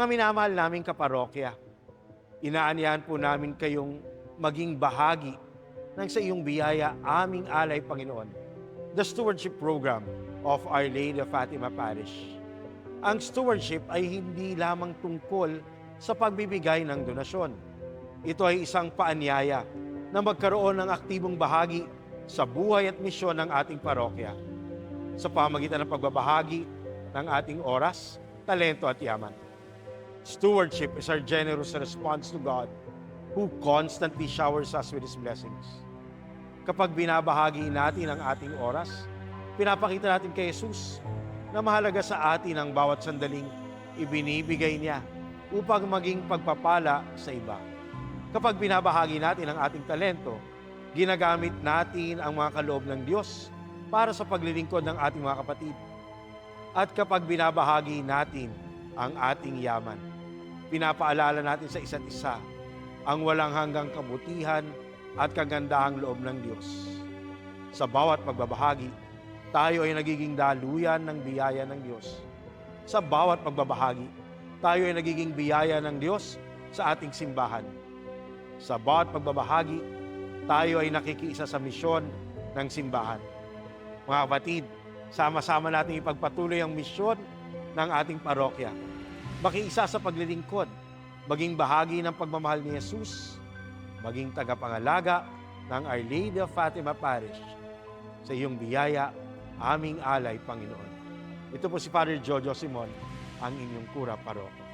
Mga minamahal naming kaparokya, inaanyahan po namin kayong maging bahagi ng sa iyong biyaya aming alay, Panginoon, the Stewardship Program of Our Lady of Fatima Parish. Ang stewardship ay hindi lamang tungkol sa pagbibigay ng donasyon. Ito ay isang paanyaya na magkaroon ng aktibong bahagi sa buhay at misyon ng ating parokya sa pamagitan ng pagbabahagi ng ating oras, talento at yaman. Stewardship is our generous response to God who constantly showers us with His blessings. Kapag binabahagi natin ang ating oras, pinapakita natin kay Jesus na mahalaga sa atin ang bawat sandaling ibinibigay niya upang maging pagpapala sa iba. Kapag binabahagi natin ang ating talento, ginagamit natin ang mga kaloob ng Diyos para sa paglilingkod ng ating mga kapatid. At kapag binabahagi natin ang ating yaman, pinapaalala natin sa isa't isa ang walang hanggang kabutihan at kagandahang loob ng Diyos. Sa bawat pagbabahagi, tayo ay nagiging daluyan ng biyaya ng Diyos. Sa bawat pagbabahagi, tayo ay nagiging biyaya ng Diyos sa ating simbahan. Sa bawat pagbabahagi, tayo ay nakikiisa sa misyon ng simbahan. Mga kapatid, sama-sama natin ipagpatuloy ang misyon ng ating parokya. Makiisa sa paglilingkod, maging bahagi ng pagmamahal ni Jesus, maging tagapangalaga ng Our Lady of Fatima Parish. Sa iyong biyaya, aming alay, Panginoon. Ito po si Father Jojo Simon, ang inyong kura paroko.